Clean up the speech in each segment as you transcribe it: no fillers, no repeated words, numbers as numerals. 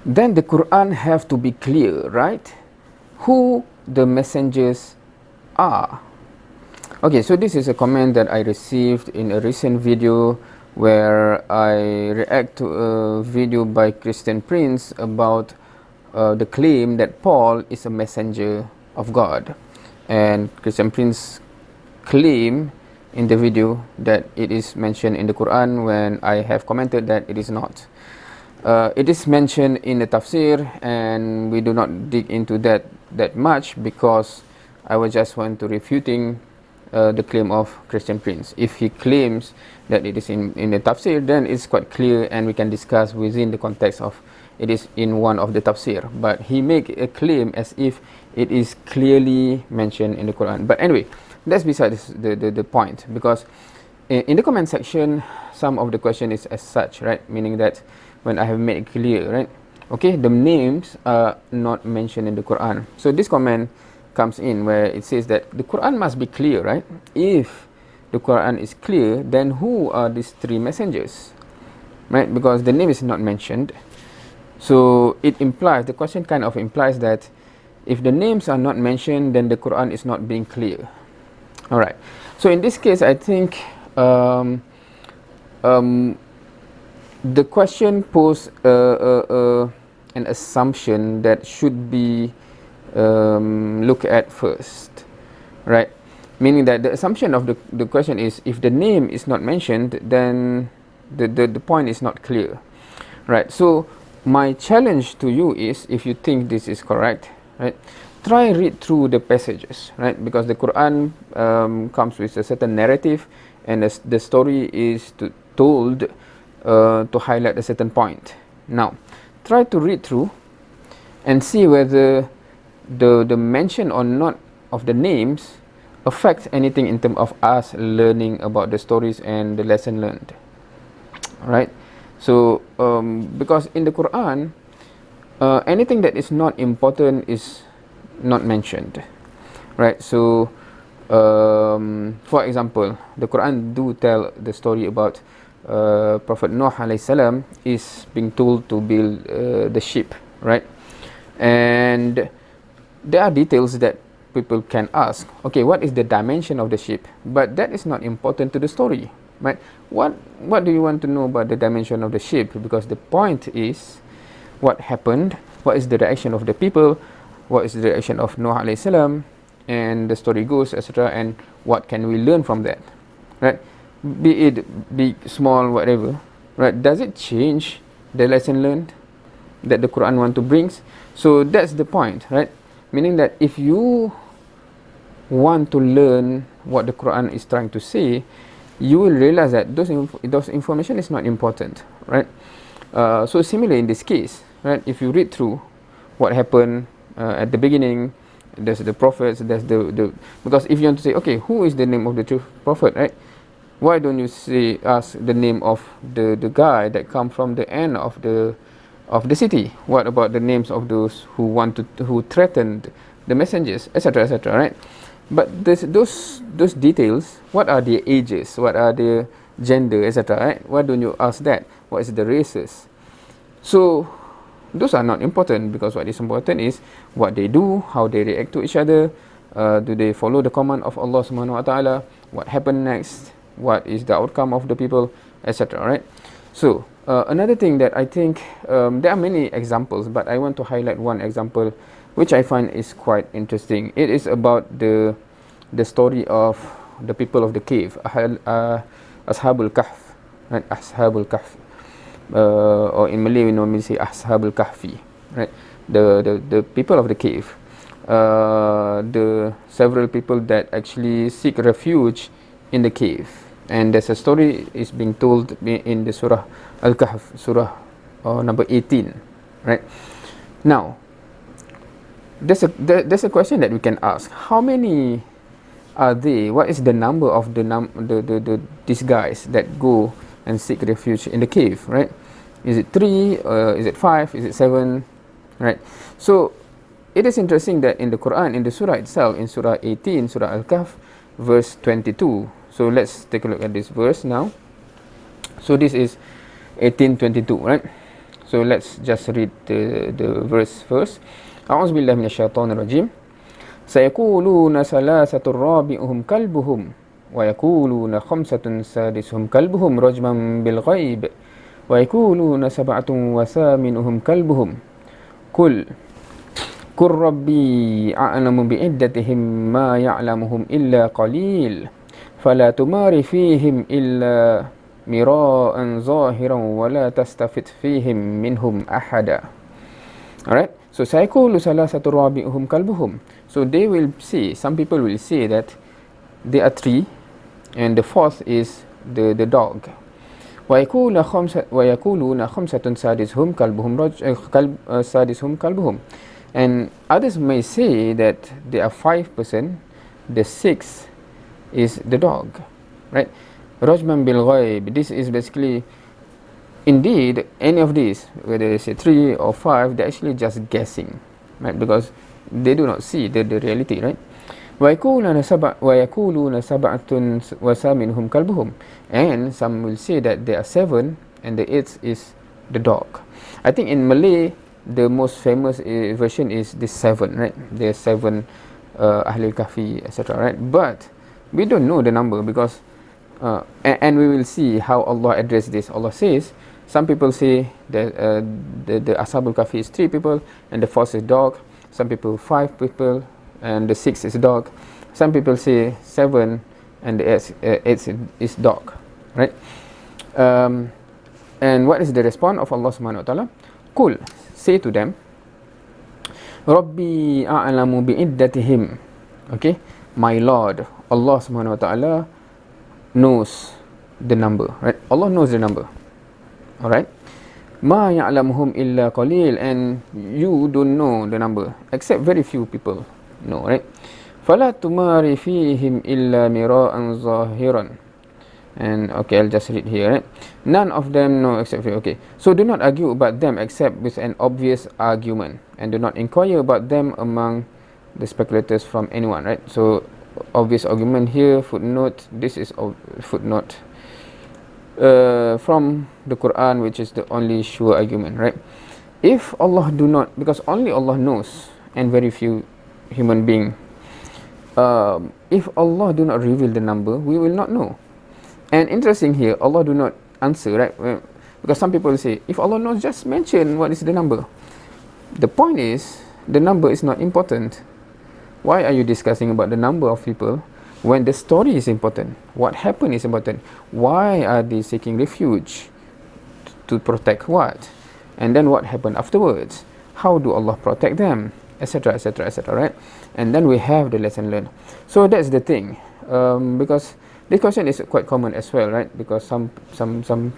then the Quran have to be clear, right? Who the messengers are. Okay, so this is a comment that I received in a recent video where I react to a video by Christian Prince about the claim that Paul is a messenger of God. And Christian Prince claim in the video that it is mentioned in the Quran, when I have commented that it is not. It is mentioned in the tafsir, and we do not dig into that much, because I was just want to refuting the claim of Christian Prince. If he claims that it is in the tafsir, then it's quite clear, and we can discuss within the context of it is in one of the tafsir. But he make a claim as if it is clearly mentioned in the Quran. But anyway, that's beside the point, because in the comment section, some of the question is as such, right? Meaning that when I have made it clear, right? Okay, the names are not mentioned in the Quran. So this comment comes in where it says that the Quran must be clear, right? If the Quran is clear, then who are these three messengers, right? Because the name is not mentioned. So it implies, the question kind of implies that if the names are not mentioned, then the Quran is not being clear. All right. So in this case, I think the question poses an assumption that should be looked at first, right? Meaning that the assumption of the question is, if the name is not mentioned, then the point is not clear, right? So my challenge to you is, if you think this is correct, right, try read through the passages, right? Because the Quran comes with a certain narrative, and the story is told to highlight a certain point. Now, try to read through and see whether the mention or not of the names affects anything in terms of us learning about the stories and the lesson learned, right? So because in the Quran, anything that is not important is not mentioned, right? So for example, the Quran do tell the story about Prophet Noah alayhi salam is being told to build the ship, right? And there are details that people can ask, okay, what is the dimension of the ship? But that is not important to the story, right? What do you want to know about the dimension of the ship? Because the point is what happened, what is the reaction of the people, what is the reaction of Noah alayhi salam, and the story goes, etc. And what can we learn from that, right? Be it big, small, whatever, right? Does it change the lesson learned that the Quran want to bring? So that's the point, right? Meaning that if you want to learn what the Quran is trying to say, you will realize that those information is not important, right? So similarly in this case, right? If you read through what happened at the beginning, there's the prophets, there's the because if you want to say, okay, who is the name of the true prophet, right? Why don't you ask the name of the guy that come from the end of the city? What about the names of those who threatened the messengers, etc., etc., right? But those details, what are their ages, what are their gender, etc., right? Why don't you ask that? What is the races? So those are not important, because what is important is what they do, how they react to each other, do they follow the command of Allah subhanahu wa ta'ala, what happened next, what is the outcome of the people, etc., right? So another thing that I think, there are many examples, but I want to highlight one example which I find is quite interesting. It is about the story of the people of the cave, Ashabul Kahf, right? Ashabul Kahf, or in Malay we normally say Ashabul Kahfi, right? The people of the cave, the several people that actually seek refuge in the cave. And there's a story is being told in the Surah Al-Kahf, Surah number 18, right? Now, there's a question that we can ask: how many are they? What is the number of these guys that go and seek refuge in the cave, right? Is it 3? Is it 5? Is it 7? Right? So it is interesting that in the Quran, in the surah itself, in Surah 18, Surah Al-Kahf, verse 22. So let's take a look at this verse now. So this is 18:22, right? So let's just read the verse first. أعوذ بالله من الشيطان الرجيم. سيقولون ثلاثة رابعهم كلبهم ويقولون خمسة سادسهم كلبهم رجما بالغيب ويقولون سبعة وثامنهم كلبهم قل ربي أعلم بعدتهم ما يعلمهم إلا قليل فلا تمار فيهم إلا مراء ظاهرا ولا تستفت فيهم منهم أحدا. Alright, so سيقول ثلاثة رابعهم كلبهم. So they will say, some people will say that there are three and the fourth is the dog. ويقولون خمسة سادسهم كلبهم. And others may say that there are 5%, the sixth is the dog, right? رجما بالغيب, this is basically, indeed, any of these, whether they say 3 or 5, they're actually just guessing, right? Because they do not see the reality, right? ويقولون سبعة وثامنهم كلبهم, and some will say that there are 7 and the 8th is the dog. I think in Malay the most famous version is the 7, right? There are 7 Ahlul Kahfi, etc., right? But we don't know the number because and we will see how Allah address this. Allah says, some people say that the Ashabul Kahfi is 3 people and the 4th is dog. Some people 5 people and the 6th is dog. Some people say 7 and the 8th is dog, right? And what is the response of Allah Subhanahu wa Taala? Qul, say to them, Rabbi a'lamu bi'iddatihim. Okay, my Lord, Allah Subhanahu wa Taala knows the number, right? Allah knows the number. All right. Ma ya'lamuhum illa qalil, and you don't know the number except very few people know, right? Fala tumari fihim illa mira'an zahiran. And okay, I'll just read here, right? None of them know except few. Okay, so do not argue about them except with an obvious argument, and do not inquire about them among the speculators from anyone, right? So obvious argument here, footnote, this is footnote from the Quran, which is the only sure argument, right? If Allah do not, because only Allah knows and very few human being, if Allah do not reveal the number, we will not know. And interesting here, Allah do not answer, right? Because some people say, if Allah knows, just mention what is the number. The point is, the number is not important. Why are you discussing about the number of people when the story is important? What happened is important. Why are they seeking refuge? To protect what? And then what happened afterwards? How do Allah protect them? Etc, etc, etc, right? And then we have the lesson learned. So that's the thing. Because this question is quite common as well, right? Because some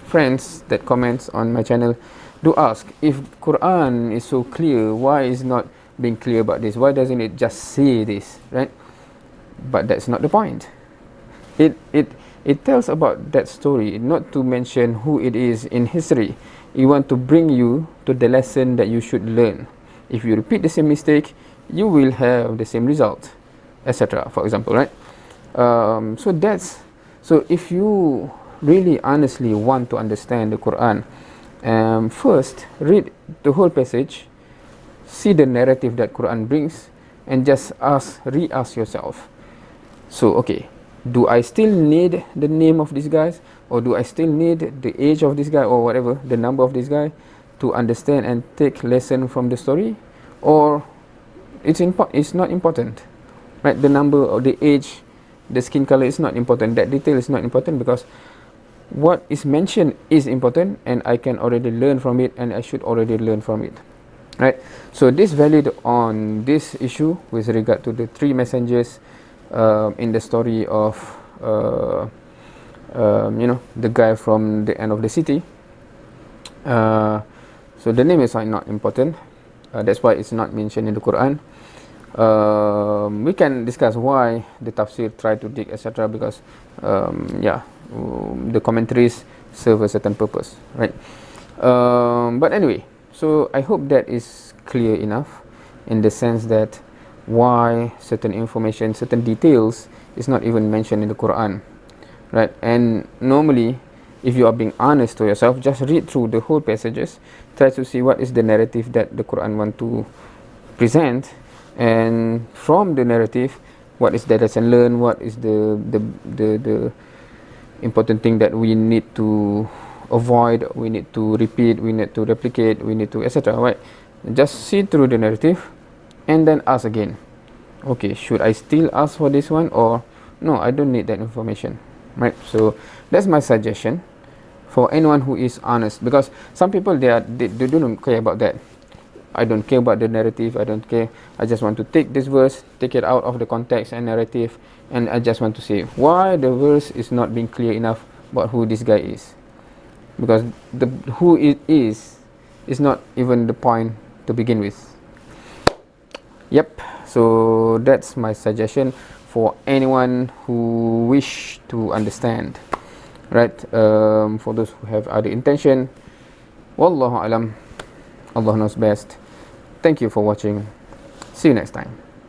friends that comments on my channel do ask, if Quran is so clear, why is not being clear about this? Why doesn't it just say this, right? But that's not the point. It tells about that story, not to mention who it is in history. You want to bring you to the lesson that you should learn. If you repeat the same mistake, you will have the same result, etc. For example, right? So if you really honestly want to understand the Quran, first read the whole passage, see the narrative that Quran brings, and just re-ask yourself. So okay, do I still need the name of this guy, or do I still need the age of this guy, or whatever, the number of this guy, to understand and take lesson from the story? Or it's not important, right? The number or the age, the skin color is not important, that detail is not important, because what is mentioned is important and I can already learn from it, and I should already learn from it, right? So this valid on this issue with regard to the 3 messengers in the story of the guy from the end of the city. So the name is not important, that's why it's not mentioned in the Quran. We can discuss why the tafsir try to dig, etc., because the commentaries serve a certain purpose, right? But anyway, so I hope that is clear enough, in the sense that why certain information, certain details is not even mentioned in the Quran, right? And normally, if you are being honest to yourself, just read through the whole passages, try to see what is the narrative that the Quran want to present, and from the narrative, what is the lesson learned, what is the important thing that we need to avoid, we need to repeat, we need to replicate, we need to etc. Right? Just see through the narrative and then ask again. Okay, should I still ask for this one, or no, I don't need that information, right? So that's my suggestion for anyone who is honest, because some people they don't care about that. I don't care about the narrative, I don't care, I just want to take this verse, take it out of the context and narrative, and I just want to say why the verse is not being clear enough about who this guy is, because the who it is not even the point to begin with. Yep, so that's my suggestion for anyone who wish to understand, right? For those who have other intention, wallahu alam, Allah knows best. Thank you for watching. See you next time.